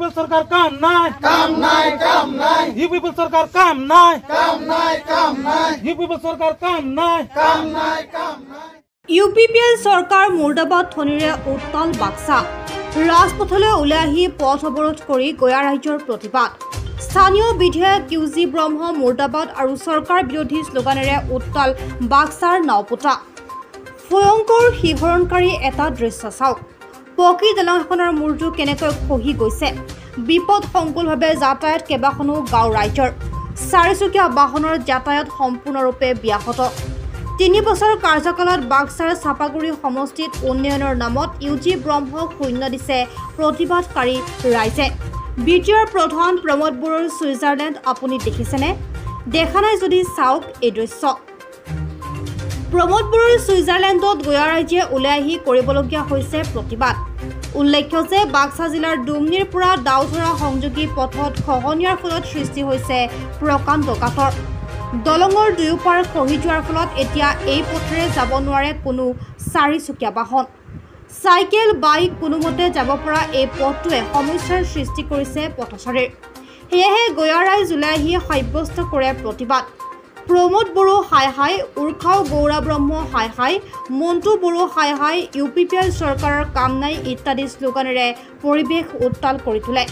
পিপল সৰকাৰ কাম নাই ইউ পিপল সৰকাৰ কাম নাই ইউ পিপল সৰকাৰ কাম নাই ইউপিপিএল চৰকাৰ মুৰ্দাবাদ ধনীৰে উত্তাল বাক্সা ৰাজপথলৈ ওলাই আহি পথ অৱৰোধ কৰি গয়া ৰাজ্যৰ প্ৰতিবাদ স্থানীয় বিধায়ক ইউজি ব্ৰহ্ম মুৰ্দাবাদ আৰু চৰকাৰ বিৰোধী শ্লোগানেৰে উত্তাল বাক্সাৰ নাওপোতা ভয়ংকৰ শিহৰণকাৰী এটা দৃশ্য চাওক পকী দলং এখনৰ মূৰটো কেনেকৈ খহি গৈছে বিপদ সংকুলভাৱে যাতায়াত কেইবাখনো গাঁও ৰাজ্যৰ চাৰিচকীয়া বাহনৰ যাতায়াত সম্পূৰ্ণৰূপে ব্যাহত 3 বছৰ কাৰ্যকালত বাক্সাৰ চাপাগুৰি সমষ্টিত উন্নয়নৰ নামত ইউজি ব্ৰহ্মক শূন্য দিছে প্ৰতিবাদকাৰী ৰাইজে বিটিআৰ প্ৰধান প্ৰমোদ বৰুৱাৰ ছুইজাৰলেণ্ড আপুনি দেখিছেনে দেখা নাই যদি চাওক এই দৃশ্য প্ৰমোদ বৰুৱাৰ ছুইজাৰলেণ্ডত গয়া ৰাজ্যে ওলাই আহি কৰিবলগীয়া হৈছে প্ৰতিবাদ উল্লেখ্য যে বাক্সা জিলাৰ ডুমনিৰ পৰা দাউধৰা সংযোগী পথত খহনীয়াৰ ফলত সৃষ্টি হৈছে প্ৰকাণ্ড কাতৰ দলঙৰ দুয়োপাৰ খহি যোৱাৰ ফলত এতিয়া এই পথেৰে যাব নোৱাৰে কোনো চাৰিচকীয়া বাহন চাইকেল বাইক কোনোমতে যাব পৰা এই পথটোৱে সমস্যাৰ সৃষ্টি কৰিছে পথচাৰীৰ সেয়েহে গয়া ৰাইজ ওলাই আহি সাব্যস্ত কৰে প্ৰতিবাদ প্ৰমোদ বড়ো হাই উৰ্খাও গৌৰা ব্ৰহ্ম হাই মন্টু বড়ো হাই ইউপিপিএল চৰকাৰৰ কাম নাই ইত্যাদি শ্লোগানেৰে পৰিৱেশ উত্তাল কৰি তোলে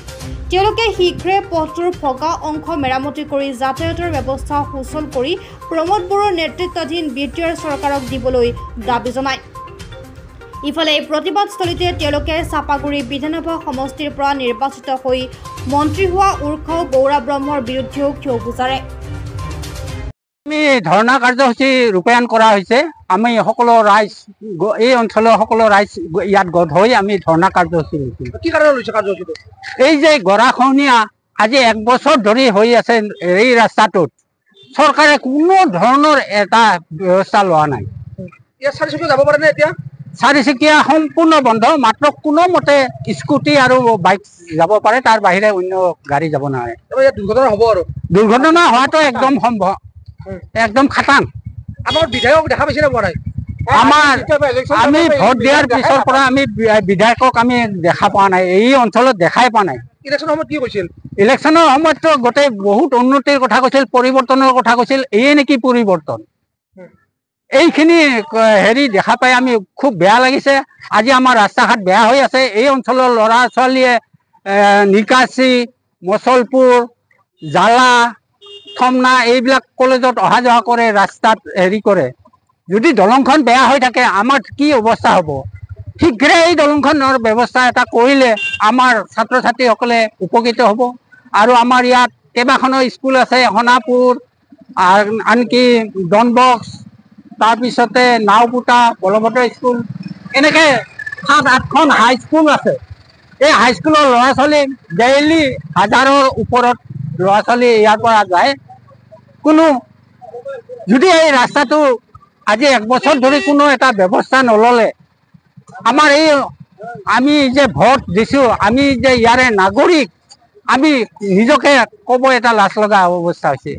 তেওঁলোকে শীঘ্ৰে পথটোৰ ফগা অংশ মেৰামতি কৰি যাতায়াতৰ ব্যৱস্থা সুচল কৰি প্ৰমোদ বড়োৰ নেতৃত্বাধীন বিটিআৰ চৰকাৰক দিবলৈ দাবী জনায় ইফালে প্ৰতিবাদস্থলীতে তেওঁলোকে চাপাগুৰি বিধানসভা সমষ্টিৰ পৰা নিৰ্বাচিত হৈ মন্ত্ৰী হোৱা উৰ্খাও গৌৰা ব্ৰহ্মৰ বিৰুদ্ধেও ক্ষোভ গুজাৰে আমি ধৰ্ণা কাৰ্যসূচী ৰূপায়ণ কৰা হৈছে আমি সকলো ৰাইজ এই অঞ্চলৰ সকলো ৰাইজ ইয়াত গঢ় হৈ আমি ধৰ্ণা কাৰ্যসূচী লৈছোঁ কি কাৰণে লৈছে কাৰ্যসূচীটো এই যে গৰাখহনীয়া আজি 1 বছৰ ধৰি হৈ আছে এই ৰাস্তাটোত চৰকাৰে কোনো ধৰণৰ এটা ব্যৱস্থা লোৱা নাই ইয়াত চাৰিচকীয়া যাব পাৰে নে এতিয়া চাৰিচকীয়া সম্পূৰ্ণ বন্ধ মাত্ৰ কোনোমতে স্কুটি আৰু বাইক যাব পাৰে তাৰ বাহিৰে অন্য গাড়ী যাব নোৱাৰে ইয়াত দুৰ্ঘটনা হ'ব আৰু দুৰ্ঘটনা হোৱাটো একদম সম্ভৱ একদম খাটাং আমাৰ বিধায়ক দেখা পাইছে নে পোৱা নাই আমাৰ আমি ভোট দিয়াৰ পিছৰ পৰা আমি বিধায়কক আমি দেখা পোৱা নাই এই অঞ্চলত দেখাই পোৱা নাই ইলেকশ্যনৰ সময়ত কি কৈছিল ইলেকশ্যনৰ সময়ততো গোটেই বহুত উন্নতিৰ কথা কৈছিল পৰিৱৰ্তনৰ কথা কৈছিল এই নেকি পৰিৱৰ্তন এইখিনি হেৰি দেখা পাই আমি খুব বেয়া লাগিছে আজি আমাৰ ৰাস্তা ঘাট বেয়া হৈ আছে এই অঞ্চলৰ ল'ৰা ছোৱালীয়ে নিকাচি মচলপুৰ জালা থমনা এইবিলাক কলেজত অহা যোৱা কৰে ৰাস্তাত হেৰি কৰে যদি দলংখন বেয়া হৈ থাকে আমাৰ কি অৱস্থা হ'ব শীঘ্ৰে এই দলংখনৰ ব্যৱস্থা এটা কৰিলে আমাৰ ছাত্ৰ ছাত্ৰীসকলে উপকৃত হ'ব আৰু আমাৰ ইয়াত কেইবাখনো স্কুল আছে সোণাপুৰ আনকি ডনবক্স তাৰপিছতে নাওপোতা বলভদ্ৰ স্কুল এনেকৈ 7-8খন হাইস্কুল আছে এই হাইস্কুলৰ ল'ৰা ছোৱালী ডেইলি হাজাৰৰ ওপৰত ল'ৰা ছোৱালী ইয়াৰ পৰা যায় কোনো যদি এই ৰাস্তাটো আজি 1 বছৰ ধৰি কোনো এটা ব্যৱস্থা নল'লে আমাৰ এই আমি যে ভোট দিছোঁ আমি যে ইয়াৰে নাগৰিক আমি নিজকে ক'ব এটা লাজ লগা অৱস্থা হৈছে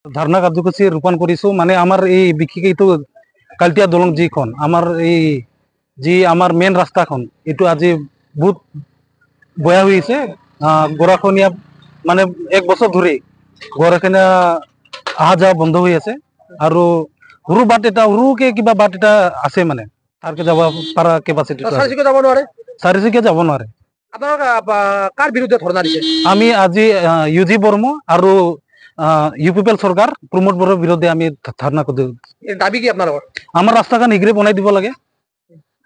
ধৰ্ণা কাৰ্যসূচী ৰূপায়ণ কৰিছোঁ মানে আমাৰ এই বিশেষ এইটো কালটিয়া দলং যিখন আমাৰ এই যি আমাৰ মেইন ৰাস্তাখন এইটো আজি বহুত বেয়া হৈ আছে গৰাখহনীয়া মানে 1 বছৰ ধৰি গৰাখহনীয়া অহা যোৱা বন্ধ হৈ আছে আৰু সৰু বাট এটা সৰুকে কিবা বাট এটা আছে মানে তাৰকে যাব পৰা কেপাচিটি চাৰিচকীয়া যাব নোৱাৰে চাৰিচকীয়া যাব নোৱাৰে আপোনালোক কাৰ বিৰুদ্ধে ধৰ্ণা দিছে আমি আজি ইউজি বৰ্ম আৰু ইউপিপিএল চৰকাৰ প্ৰমোদ বড়োৰ বিৰুদ্ধে আমি ধৰ্ণা কৰিছোঁ দাবী কি আপোনালোকৰ আমাৰ ৰাস্তাখন শীঘ্ৰে বনাই দিব লাগে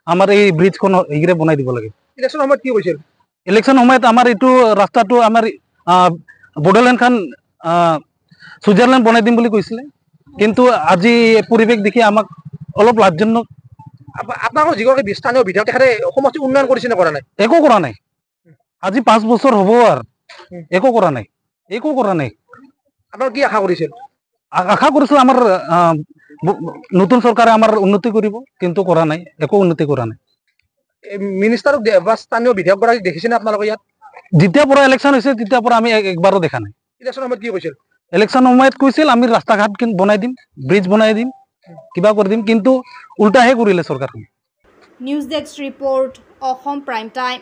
আমাৰ এই ব্ৰিজখন শীঘ্ৰে বনাই দিব লাগে ইলেকশ্যনৰ সময়ত কি কৈছিল ইলেকশ্যন সময়ত আমাৰ এইটো ৰাস্তাটো আমাৰ বড়োলেণ্ডখন ছুইজাৰলেণ্ড বনাই দিম বুলি কৈছিলে কিন্তু আজি পৰিৱেশ দেখি আমাক অলপ লাভজনক আপোনালোকৰ যিগৰাকী স্থানীয় বিধায়ক তেখেতে সমষ্টি উন্নয়ন কৰিছে নে কৰা নাই একো কৰা নাই আজি 5 বছৰ হ'ব আৰু একো কৰা নাই আপোনালোকে কি আশা কৰিছিল আশা কৰিছোঁ আমাৰ নতুন চৰকাৰে আমাৰ উন্নতি কৰিব কিন্তু কৰা নাই একো উন্নতি কৰা নাই মিনিষ্টাৰক বা স্থানীয় বিধায়কগৰাকীক দেখিছেনে আপোনালোকে ইয়াত যেতিয়াৰ পৰা ইলেকশ্যন হৈছে তেতিয়াৰ পৰা আমি একবাৰো দেখা নাই ইলেকশ্যনৰ সময়ত কি কৈছিল ইলেকশ্যন সময়ত কৈছিল আমি ৰাস্তা ঘাট বনাই দিম ব্ৰিজ বনাই দিম কিবা কৰি দিম কিন্তু উল্টাহে কৰিলে চৰকাৰখন news desk report Assam prime time